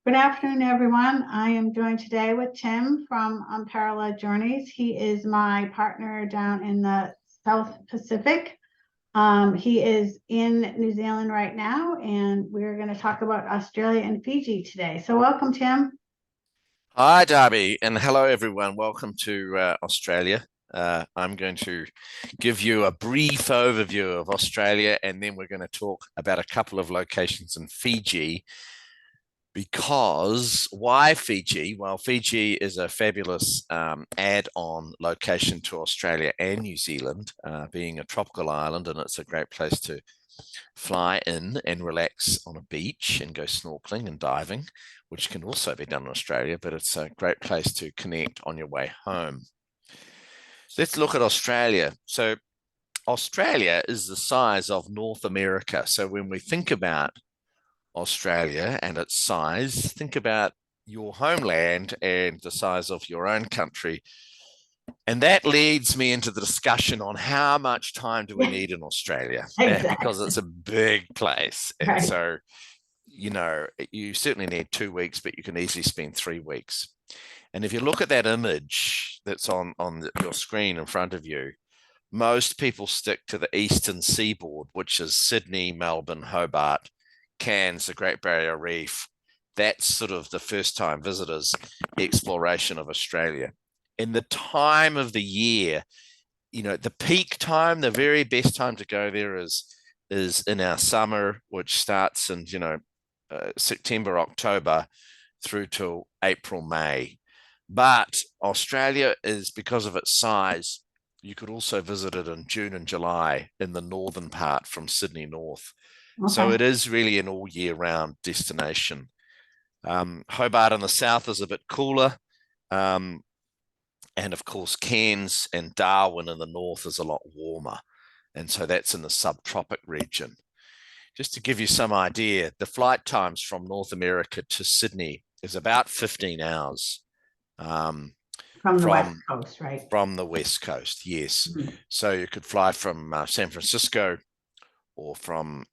Good afternoon, everyone. I am joined today with Tim from Unparalleled Journeys. He is my partner down in the South Pacific. He is in New Zealand right now, and we're going to talk about Australia and Fiji today. So welcome, Tim. Hi, Darby, and hello, everyone. Welcome to Australia. I'm going to give you a brief overview of Australia, and then we're going to talk about a couple of locations in Fiji. Because why Fiji? Well, Fiji is a fabulous add-on location to Australia and New Zealand, being a tropical island, and it's a great place to fly in and relax on a beach and go snorkeling and diving, which can also be done in Australia, but it's a great place to connect on your way home. Let's look at Australia. So Australia is the size of North America. So when we think about Australia and its size, think about your homeland and the size of your own country. And that leads me into the discussion on how much time do we need in Australia? Exactly. Because it's a big place. And Right. so, you certainly need 2 weeks, but you can easily spend 3 weeks. And if you look at that image that's on your screen in front of you, most people stick to the eastern seaboard, which is Sydney, Melbourne, Hobart, Cairns, the Great Barrier Reef. That's sort of the first time visitors' exploration of Australia. In the time of the year, the peak time, the very best time to go there is in our summer, which starts in, September, October through to April, May. But Australia is, because of its size, you could also visit it in June and July in the northern part from Sydney north. So Okay. it is really an all year round destination. Hobart in the south is a bit cooler. And of course, Cairns and Darwin in the north is a lot warmer. And so that's in the subtropic region. Just to give you some idea, the flight times from North America to Sydney is about 15 hours. From the West from Coast, right? from the West Coast, yes. Mhm. So you could fly from San Francisco or from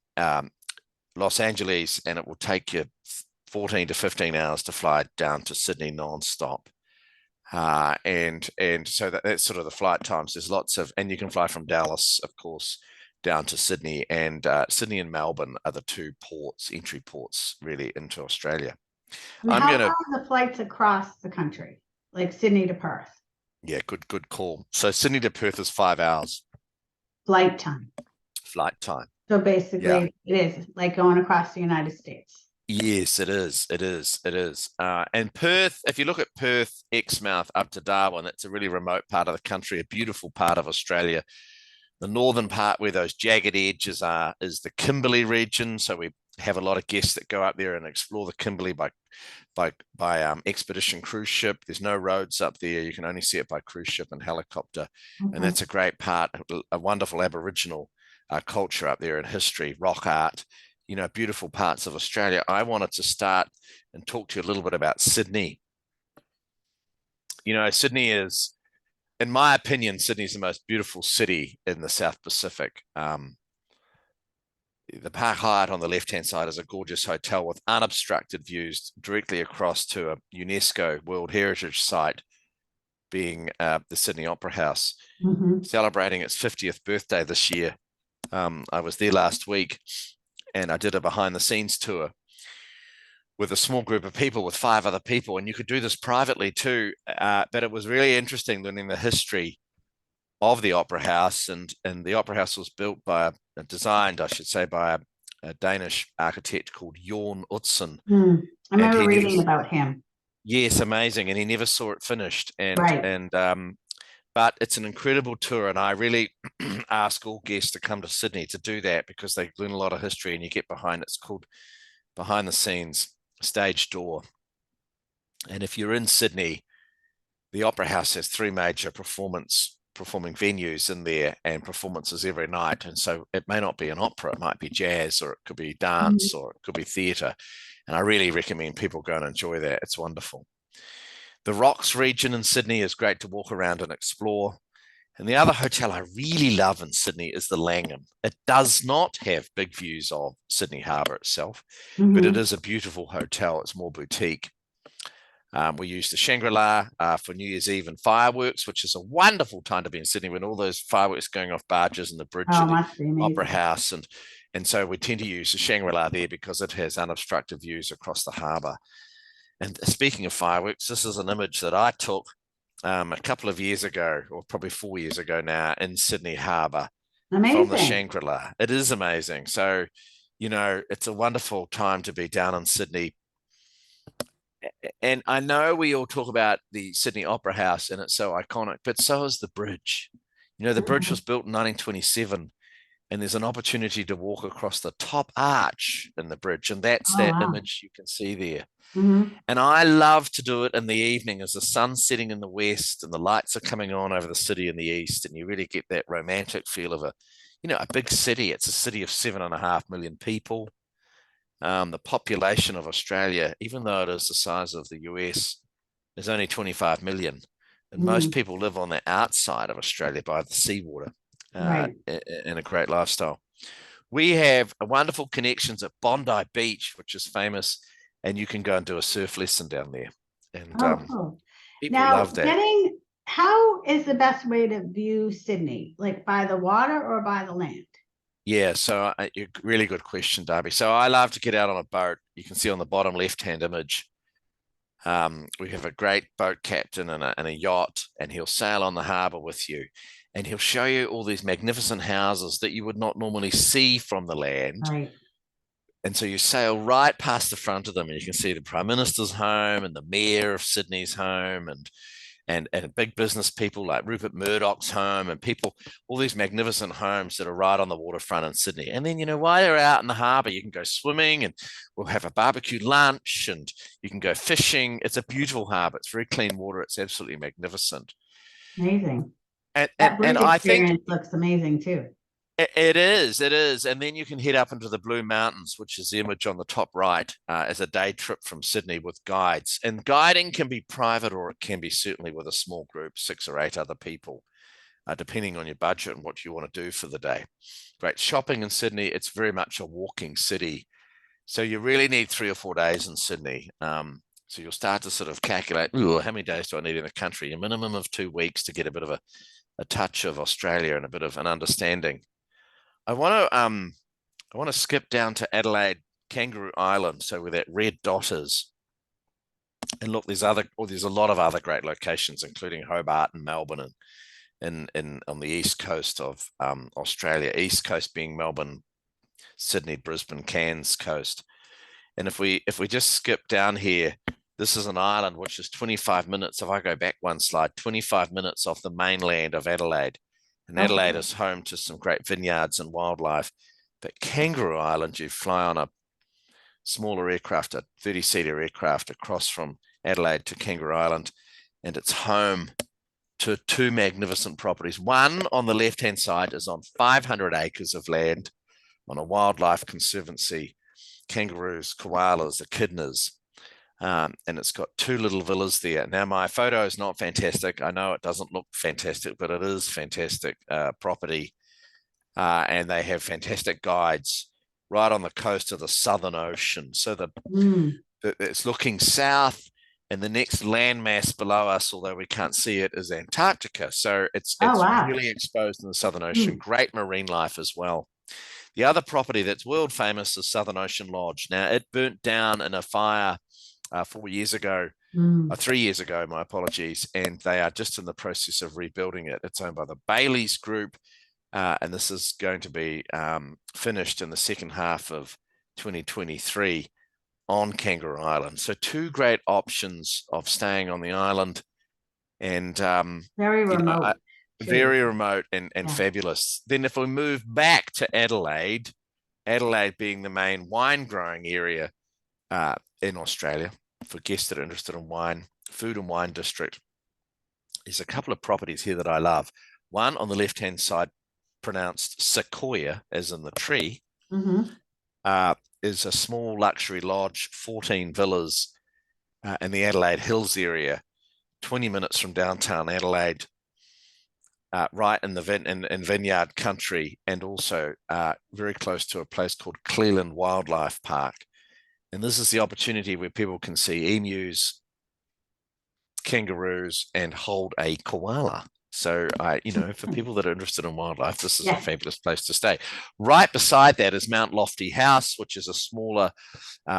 Los Angeles, and it will take you 14 to 15 hours to fly down to Sydney nonstop. And so that's sort of the flight times. There's lots of, and you can fly from Dallas, of course, down to Sydney, and Sydney and Melbourne are the two entry ports, really, into Australia. And I'm how gonna, long are the flights across the country, like Sydney to Perth? yeah, good call. So Sydney to Perth is 5 hours Flight time. flight time. So Yeah. basically, it is like going across the United States. Yes, it is. It is. It is. And Perth, if you look at Perth, Exmouth up to Darwin, it's a really remote part of the country, a beautiful part of Australia. The northern part where those jagged edges are is the Kimberley region. So we have a lot of guests that go up there and explore the Kimberley by expedition cruise ship. There's no roads up there. You can only see it by cruise ship and helicopter. And Okay. that's a great part, a wonderful Aboriginal culture up there and history, rock art, beautiful parts of Australia. I wanted to start and talk to you a little bit about Sydney. Sydney is, in my opinion, Sydney is the most beautiful city in the South Pacific. The Park Hyatt on the left-hand side is a gorgeous hotel with unobstructed views directly across to a UNESCO World Heritage Site, being the Sydney Opera House, Mhm. celebrating its 50th birthday this year. I was there last week, and I did a behind-the-scenes tour with a small group of people, with 5 other people, and you could do this privately too. But it was really interesting learning the history of the opera house, and the opera house was built designed, I should say, by a Danish architect called Jorn Utzon, I and remember he never, reading about him. yes, amazing, and he never saw it finished, and Right. and but it's an incredible tour, and I really ask all guests to come to Sydney to do that because they learn a lot of history, and you get behind. It's called behind the scenes stage door, and if you're in Sydney, the Opera House has three major performing venues in there and performances every night. And so it may not be an opera, it might be jazz, or it could be Mhm. dance, or it could be theatre. And I really recommend people go and enjoy that. It's wonderful. The Rocks region in Sydney is great to walk around and explore. And the other hotel I really love in Sydney is the Langham. It does not have big views of Sydney Harbour itself, but it Hmm. is a beautiful hotel. It's more boutique. We use the Shangri-La for New Year's Eve and fireworks, which is a wonderful time to be in Sydney when all those fireworks going off barges and the bridge Oh, and the must be Opera amazing. House. And so we tend to use the Shangri-La there because it has unobstructed views across the harbour. And speaking of fireworks, this is an image that I took a couple of years ago, or probably 4 years ago now, in Sydney Harbour from the Amazing. Shangri-La. It is amazing. So, it's a wonderful time to be down in Sydney. And I know we all talk about the Sydney Opera House and it's so iconic, but so is the bridge. The bridge was Mhm. built in 1927, and there's an opportunity to walk across the top arch in the bridge, and that's Oh, that wow. image you can see there. Hmm. And I love to do it in the evening as the sun's setting in the west and the lights are coming on over the city in the east, and you really get that romantic feel of a big city. It's a city of 7.5 million people. The population of Australia, even though it is the size of the US, is only 25 million. And most Hmm. people live on the outside of Australia by the seawater Right. in a great lifestyle. We have wonderful connections at Bondi Beach, which is famous, and you can go and do a surf lesson down there. And Oh, cool. people Now, love that. how is the best way to view Sydney? Like by the water or by the land? Yeah, so really good question, Darby. So I love to get out on a boat. You can see on the bottom left-hand image, we have a great boat captain and a yacht, and he'll sail on the harbour with you, and he'll show you all these magnificent houses that you would not normally see from the land. Right. And so you sail right past the front of them, and you can see the Prime Minister's home and the Mayor of Sydney's home, and big business people like Rupert Murdoch's home, and people, all these magnificent homes that are right on the waterfront in Sydney. And then, while you're out in the harbour, you can go swimming, and we'll have a barbecue lunch, and you can go fishing. It's a beautiful harbour. It's very clean water. It's absolutely magnificent. Amazing. And, and, That and bridge I think experience looks amazing too. it is. And then you can head up into the Blue Mountains, which is the image on the top right, as a day trip from Sydney with guides. And guiding can be private, or it can be certainly with a small group, 6 or 8 other people, depending on your budget and what you want to do for the day. Great shopping in Sydney. It's very much a walking city. So you really need 3 or 4 days in Sydney. So you'll start to sort of calculate, how many days do I need in the country? A minimum of 2 weeks to get a bit of a touch of Australia and a bit of an understanding. I want to skip down to Adelaide, Kangaroo Island, so where that red dot is. And look, there's a lot of other great locations, including Hobart and Melbourne, and in on the east coast of Australia. East coast being Melbourne, Sydney, Brisbane, Cairns coast. And if we just skip down here, this is an island which is 25 minutes. If I go back one slide, 25 minutes off the mainland of Adelaide. And Oh, Adelaide cool. is home to some great vineyards and wildlife. But Kangaroo Island, you fly on a smaller aircraft, a 30-seater aircraft across from Adelaide to Kangaroo Island, and it's home to 2 magnificent properties. One on the left-hand side is on 500 acres of land on a wildlife conservancy, kangaroos, koalas, echidnas, and it's got 2 little villas there. Now, my photo is not fantastic. I know it doesn't look fantastic, but it is fantastic property, and they have fantastic guides right on the coast of the Southern Ocean. So Mm. it's looking south, and the next landmass below us, although we can't see it, is Antarctica. So it's Oh, it's wow. really exposed in the Southern Ocean. Mm. Great marine life as well. The other property that's world famous is Southern Ocean Lodge. Now, it burnt down in a fire 4 years ago, Mm. 3 years ago, my apologies, and they are just in the process of rebuilding it. It's owned by the Bailey's Group, and this is going to be finished in the second half of 2023 on Kangaroo Island. So 2 great options of staying on the island, and Very remote too. very remote and Yeah. fabulous. Then if we move back to Adelaide, Adelaide being the main wine growing area in Australia, for guests that are interested in wine, food and wine district, there's a couple of properties here that I love. One on the left-hand side, pronounced Sequoia, as in the tree, Hmm. uh, is a small luxury lodge, 14 villas in the Adelaide Hills area, 20 minutes from downtown Adelaide. right in the in vineyard country, and also very close to a place called Cleland Wildlife Park. And this is the opportunity where people can see emus, kangaroos, and hold a koala. So for people that are interested in wildlife, this is a Yeah. fabulous place to stay. Right beside that is Mount Lofty House, which is a smaller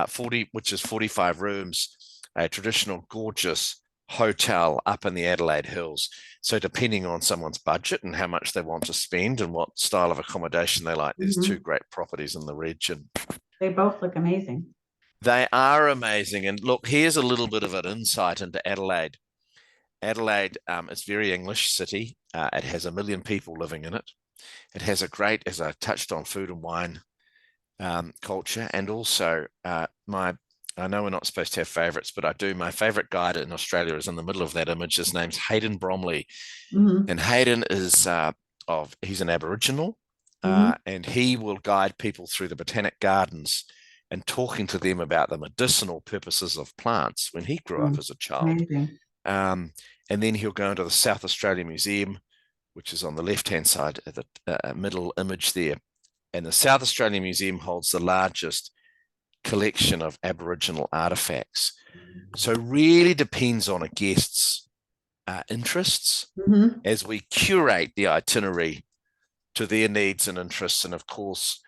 45 rooms, a traditional gorgeous hotel up in the Adelaide Hills. So depending on someone's budget and how much they want to spend and what style of accommodation they like, there's two great properties in the region. They both look amazing. They are amazing. And look, here's a little bit of an insight into Adelaide. Adelaide is a very English city. It has 1 million people living in it. It has a great, as I touched on, food and wine culture. And also I know we're not supposed to have favorites, but I do. My favorite guide in Australia is in the middle of that image. His name's Hayden Bromley. And Hayden is he's an Aboriginal, and he will guide people through the botanic gardens and talking to them about the medicinal purposes of plants when he grew up as a child. And then he'll go into the South Australia Museum, which is on the left-hand side of the middle image there. And the South Australia Museum holds the largest collection of Aboriginal artifacts. So really depends on a guest's interests as we curate the itinerary to their needs and interests. And of course,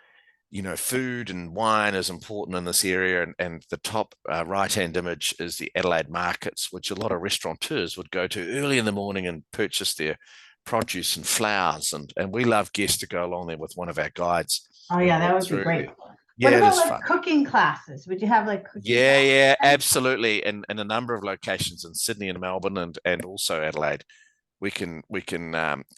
food and wine is important in this area. And the top right-hand image is the Adelaide markets, which a lot of restaurateurs would go to early in the morning and purchase their produce and flowers. And we love guests to go along there with one of our guides. Oh, yeah, that would be great. Yeah, what about it is fun. Cooking classes? Would you have cooking classes? Yeah, absolutely. And in a number of locations in Sydney and Melbourne and also Adelaide, we can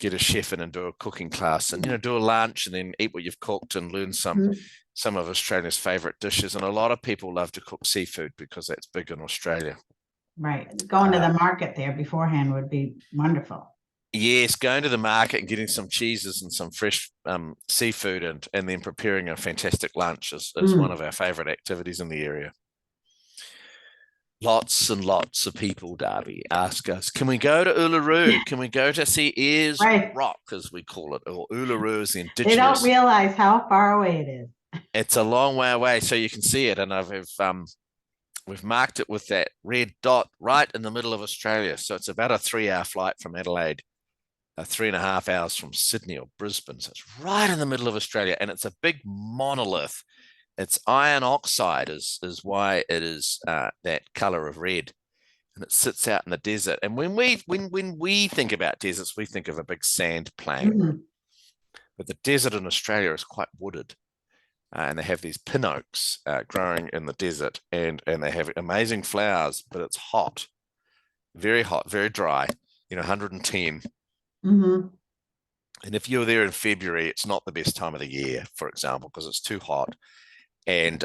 get a chef in and do a cooking class and do a lunch and then eat what you've cooked and learn some of Australia's favorite dishes. And a lot of people love to cook seafood because that's big in Australia. Right. Going to the market there beforehand would be wonderful. Yes, going to the market and getting some cheeses and some fresh seafood and then preparing a fantastic lunch is one of our favorite activities in the area. Lots and lots of people, Darby, ask us, can we go to Uluru? Can we go to see Ayers Rock, as we call it, or Uluru is the indigenous. They don't realize how far away it is. It's a long way away, so you can see it. And we've marked it with that red dot right in the middle of Australia. So it's about a 3-hour flight from Adelaide, 3.5 hours from Sydney or Brisbane. So it's right in the middle of Australia, and it's a big monolith. It's iron oxide is why it is that color of red, and it sits out in the desert. And when we think about deserts, we think of a big sand plain, but the desert in Australia is quite wooded, and they have these pin oaks growing in the desert, and they have amazing flowers, but it's hot, very dry, 110. And if you're there in February, it's not the best time of the year, for example, because it's too hot. And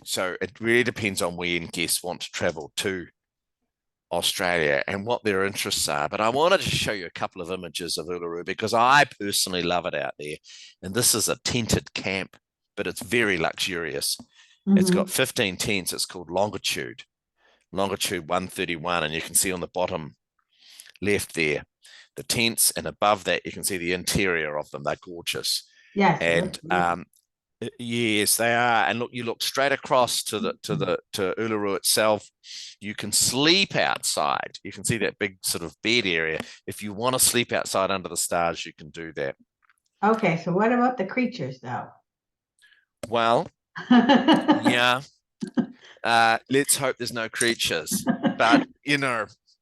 so it really depends on when guests want to travel to Australia and what their interests are. But I wanted to show you a couple of images of Uluru because I personally love it out there. And this is a tented camp, but it's very luxurious. It's got 15 tents. It's called Longitude 131. And you can see on the bottom left there, the tents, and above that, you can see the interior of them. They're gorgeous. Yes. And yes, they are. And look, you look straight across to Uluru itself. You can sleep outside. You can see that big sort of bed area. If you want to sleep outside under the stars, you can do that. Okay, so what about the creatures, though? Well, yeah. Let's hope there's no creatures. But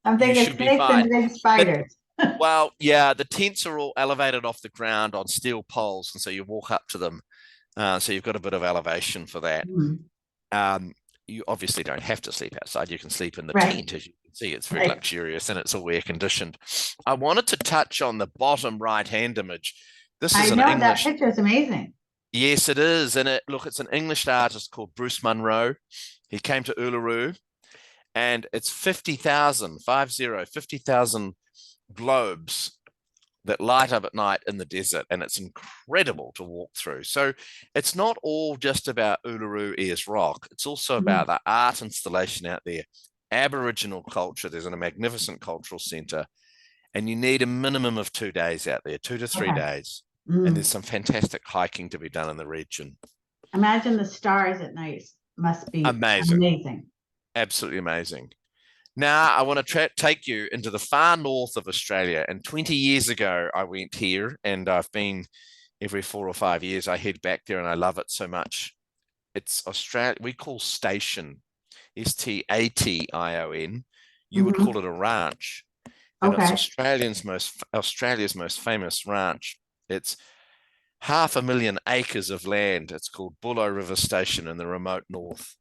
I'm thinking snakes and big spiders. Well, yeah, the tents are all elevated off the ground on steel poles, and so you walk up to them. So you've got a bit of elevation for that. You obviously don't have to sleep outside. You can sleep in the tent, as you can see. It's very luxurious and it's all air conditioned. I wanted to touch on the bottom right-hand image. This is that picture is amazing. Yes, it is. And it's an English artist called Bruce Munro. He came to Uluru, and it's 50,000 globes that light up at night in the desert, and it's incredible to walk through. So it's not all just about Uluru Ayers Rock. It's also about the art installation out there, Aboriginal culture. There's a magnificent cultural centre, and you need a minimum of 2 days out there, 2 to 3 Okay. days. And Mm. there's some fantastic hiking to be done in the region. Imagine the stars at night must be Amazing, amazing. absolutely amazing. Now, I want to take you into the far north of Australia. And 20 years ago, I went here, and I've been every 4 or 5 years. I head back there, and I love it so much. It's Australia. We call Station, Station. You would call Hmm. it a ranch, and it's Okay. Australia's most famous ranch. It's 500,000 acres of land. It's called Bullo River Station in the remote north.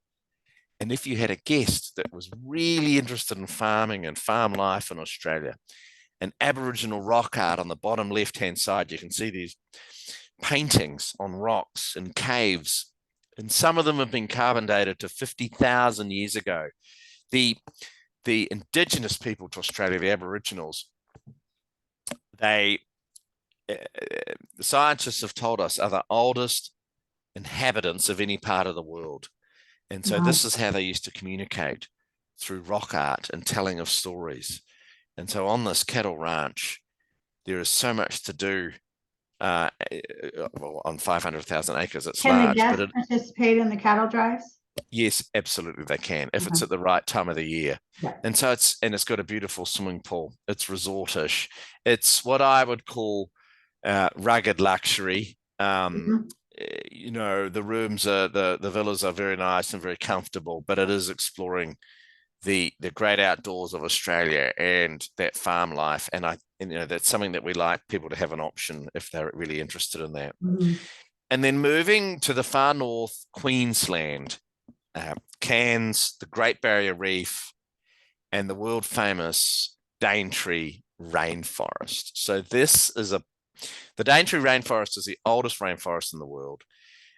And if you had a guest that was really interested in farming and farm life in Australia, an Aboriginal rock art on the bottom left-hand side, you can see these paintings on rocks and caves. And some of them have been carbon dated to 50,000 years ago. The indigenous people to Australia, the Aboriginals, the scientists have told us, are the oldest inhabitants of any part of the world. And so Wow. this is how they used to communicate, through rock art and telling of stories. And so on this cattle ranch, there is so much to do. Well, on 500,000 acres, it's Can the large, but guests participate in the cattle drives? yes, absolutely they can if it's Okay. at the right time of the year. Yeah. And so it's got a beautiful swimming pool. It's resortish. It's what I would call rugged luxury. Mhm. The rooms are the villas are very nice and very comfortable, but it is exploring the great outdoors of Australia and that farm life. And that's something that we like people to have an option if they're really interested in that. Mhm. And then moving to the far north, Queensland, Cairns, the Great Barrier Reef, and the world famous Daintree rainforest. So the Daintree rainforest is the oldest rainforest in the world.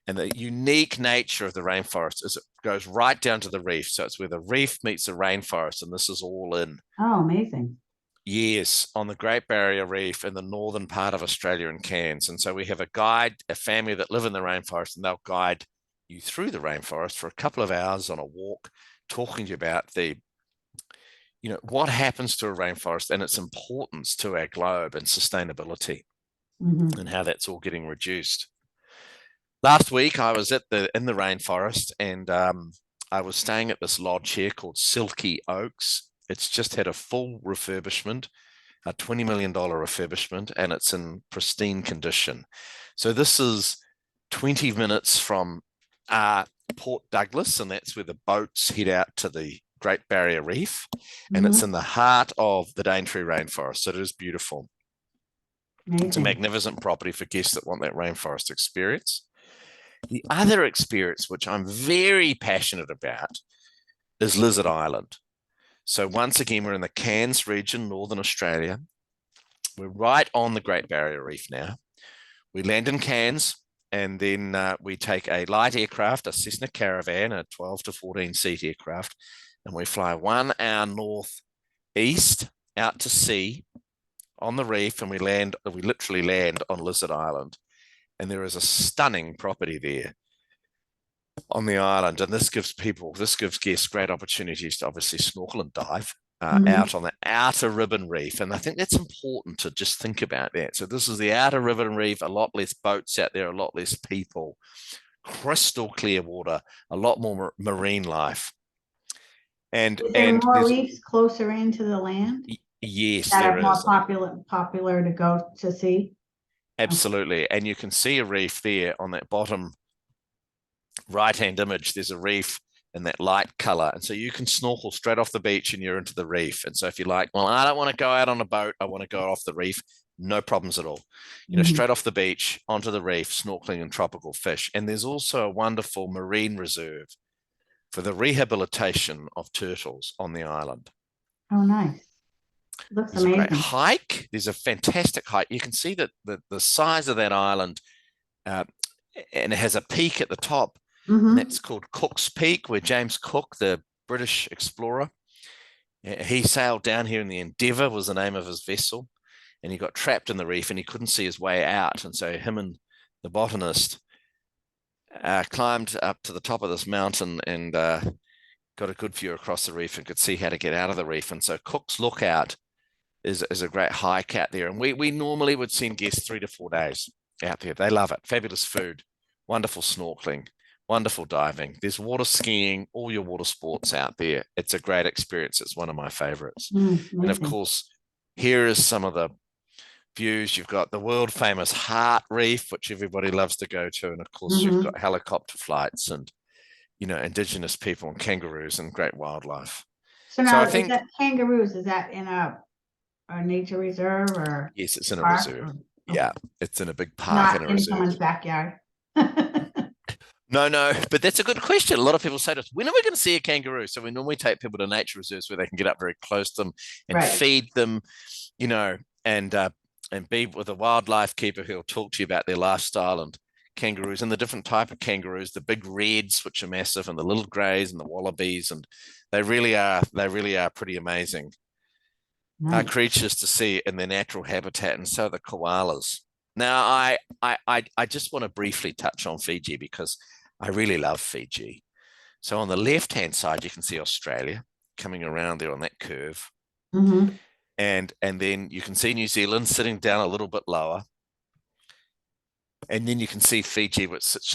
And the unique nature of the rainforest is it goes right down to the reef. So it's where the reef meets the rainforest, and this is all in Oh, amazing. years on the Great Barrier Reef in the northern part of Australia and Cairns. And so we have a family that live in the rainforest, and they'll guide you through the rainforest for a couple of hours on a walk, talking to you about what happens to a rainforest and its importance to our globe and sustainability Hmm. and how that's all getting reduced. Last week, I was in the rainforest, and I was staying at this lodge here called Silky Oaks. It's just had a full refurbishment, a $20 million refurbishment, and it's in pristine condition. So this is 20 minutes from Port Douglas, and that's where the boats head out to the Great Barrier Reef, and it's Hmm. in the heart of the Daintree rainforest. So it is beautiful. It's a Amazing. magnificent property for guests that want that rainforest experience. The other experience, which I'm very passionate about, is Lizard Island. So once again, we're in the Cairns region, Northern Australia. We're right on the Great Barrier Reef now. We land in Cairns, and then we take a light aircraft, a Cessna Caravan, a 12 to 14 seat aircraft, and we fly 1 hour northeast out to sea on the reef, and we literally land on Lizard Island. And there is a stunning property there on the island, and this gives guests great opportunities to obviously snorkel and dive Hmm. out on the outer ribbon reef. And I think that's important to just think about that. So this is the outer ribbon reef, a lot less boats out there, a lot less people, crystal clear water, a lot more marine life. And Is there and more there's reefs closer into the land yes, that there are more is. popular to go to see? Okay. Absolutely. And you can see a reef there on that bottom right-hand image. There's a reef in that light color. And so you can snorkel straight off the beach and you're into the reef. And so if you're like, well, I don't want to go out on a boat, I want to go off the reef, no problems at all. Mhm. Straight off the beach onto the reef, snorkeling and tropical fish. And there's also a wonderful marine reserve for the rehabilitation of turtles on the island. Oh, nice. Looks There's a great amazing. hike. There's a fantastic hike. You can see that the size of that island, uh, and it has a peak at the top, and Hmm. that's called Cook's Peak, where James Cook, the British explorer, he sailed down here in the Endeavour, was the name of his vessel, and he got trapped in the reef and he couldn't see his way out. And so him and the botanist climbed up to the top of this mountain and got a good view across the reef and could see how to get out of the reef. And so Cook's Lookout is a great hike out there. And we normally would send guests 3 to 4 days out there. They love it. Fabulous food, wonderful snorkeling, wonderful diving. There's water skiing, all your water sports out there. It's a great experience. It's one of my favorites. And of Amazing. course, here is some of the views. You've got the world famous Heart Reef, which everybody loves to go to. And of course, you've Hmm. got helicopter flights and, indigenous people and kangaroos and great wildlife. So So now, I is think, that kangaroos? Is that in a nature reserve or yes, it's in a park? reserve. Or, Yeah, okay, it's in a big park in not a in reserve. someone's backyard. No, no, but that's a good question. A lot of people say to us, when are we going to see a kangaroo? So we normally take people to nature reserves where they can get up very close to them and Right. feed them, you know, and uh, and be with a wildlife keeper who'll talk to you about their lifestyle and kangaroos and the different type of kangaroos, the big reds, which are massive, and the little greys and the wallabies, and they really are pretty amazing Nice. creatures to see in their natural habitat, and so the koalas. Now, I just want to briefly touch on Fiji because I really love Fiji. So on the left-hand side, you can see Australia coming around there on that curve. Hmm. And then you can see New Zealand sitting down a little bit lower. And then you can see Fiji, which sits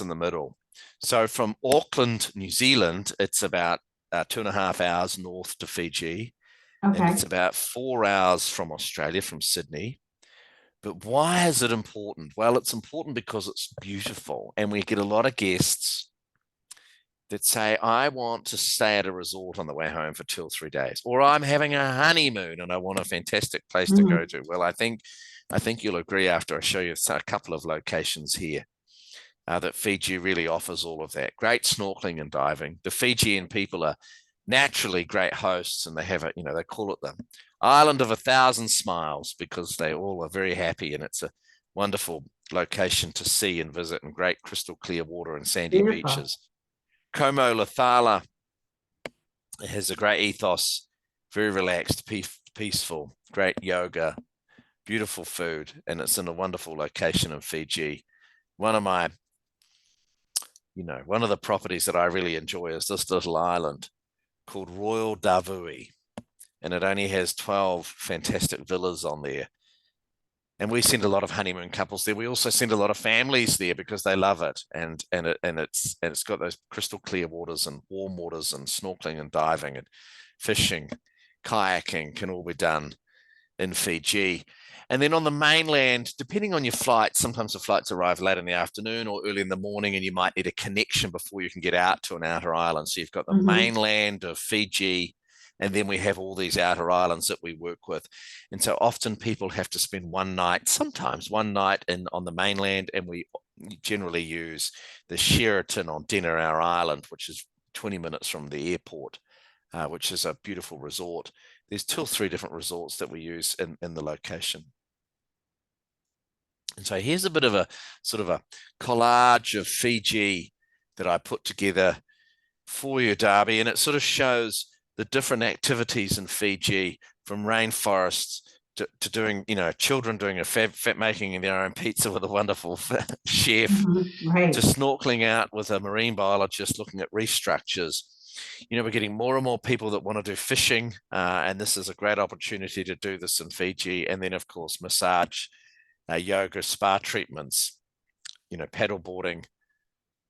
in the middle. So from Auckland, New Zealand, it's about 2.5 hours north to Fiji, and it's Okay. about 4 hours from Australia, from Sydney. But why is it important? Well, it's important because it's beautiful, and we get a lot of guests that say, I want to stay at a resort on the way home for 2 or 3 days, or I'm having a honeymoon and I want a fantastic place to go Hmm. to. Well, I think you'll agree after I show you a couple of locations here that Fiji really offers all of that. Great snorkeling and diving. The Fijian people are naturally great hosts, and they have a, they call it the island of 1,000 smiles because they all are very happy, and it's a wonderful location to see and visit, and great crystal clear water and sandy Beautiful. beaches. Como Lathala has a great ethos, very relaxed, peaceful, great yoga, beautiful food, and it's in a wonderful location in Fiji. One of my, one of the properties that I really enjoy is this little island called Royal Davui, and it only has 12 fantastic villas on there. And we send a lot of honeymoon couples there. We also send a lot of families there because they love it, and it's got those crystal clear waters and warm waters, and snorkeling and diving and fishing, kayaking can all be done in Fiji. And then on the mainland, depending on your flight, sometimes the flights arrive late in the afternoon or early in the morning, and you might need a connection before you can get out to an outer island. So you've got the Hmm. mainland of Fiji, and then we have all these outer islands that we work with. And so often people have to spend one night, sometimes one night on the mainland, and we generally use the Sheraton on Denarau Island, which is 20 minutes from the airport, which is a beautiful resort. There's 2 or 3 different resorts that we use in the location. And so here's a bit of a sort of a collage of Fiji that I put together for you, Darby, and it sort of shows the different activities in Fiji, from rainforests to doing, children doing making their own pizza with a wonderful chef, Hmm. to Right. snorkeling out with a marine biologist looking at reef structures. We're getting more and more people that want to do fishing, and this is a great opportunity to do this in Fiji. And then, of course, massage, yoga, spa treatments, paddle boarding,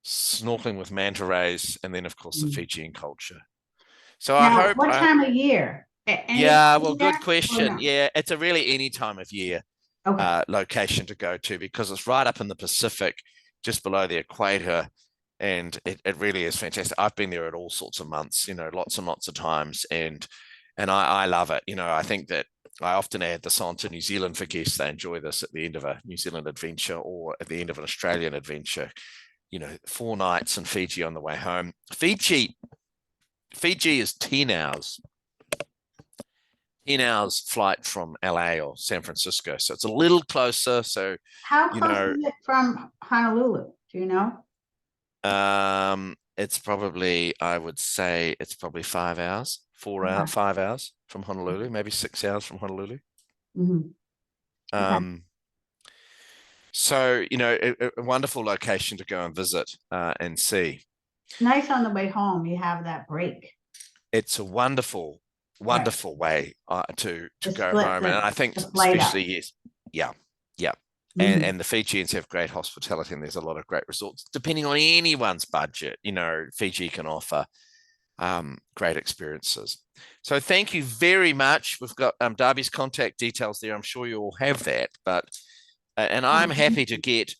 snorkeling with manta rays, and then, of course, the Mm. Fijian culture. So I Now, hope, what time of year? Any time yeah, of well, good year or question. no? Yeah, it's a really any time of year Okay. location to go to because it's right up in the Pacific, just below the equator. And it really is fantastic. I've been there at all sorts of months, lots and lots of times. And I love it. I think that I often add this on to New Zealand for guests. They enjoy this at the end of a New Zealand adventure or at the end of an Australian adventure. 4 nights in Fiji on the way home. Fiji is 10 hours. 10 hours flight from LA or San Francisco. So it's a little closer. So, How you close know, is it from Honolulu? Do you know? it's probably, I would say it's probably 5 hours, Okay. 5 hours from Honolulu, maybe 6 hours from Honolulu. Hmm. Okay. Um, so, a wonderful location to go and visit and see. It's nice on the way home. You have that break. It's a wonderful, wonderful way to To go split home. And I think the plate up. especially, yes, yeah, yeah. Mhm. And the Fijians have great hospitality, and there's a lot of great resorts. Depending on anyone's budget, Fiji can offer great experiences. So thank you very much. We've got Darby's contact details there. I'm sure you all have that, but and I'm happy to get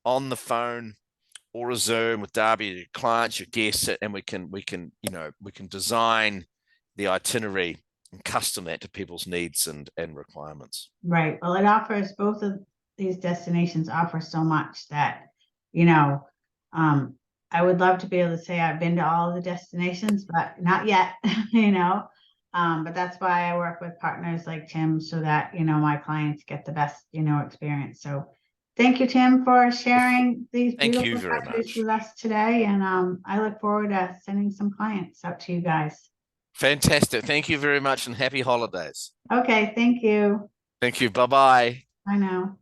on the phone or a Zoom with Darby, your clients, your guests, and we can design the itinerary and custom that to people's needs and requirements. Right. Well, it offers, both of these destinations offer so much that, you know, um, I would love to be able to say I've been to all of the destinations, but not yet, but that's why I work with partners like Tim, so that, my clients get the best, experience. So thank you, Tim, for sharing these Thank you beautiful very countries much. with us today. And I look forward to sending some clients out to you guys. Fantastic. Thank you very much and happy holidays. Okay, thank you. Thank you. Bye-bye. I know.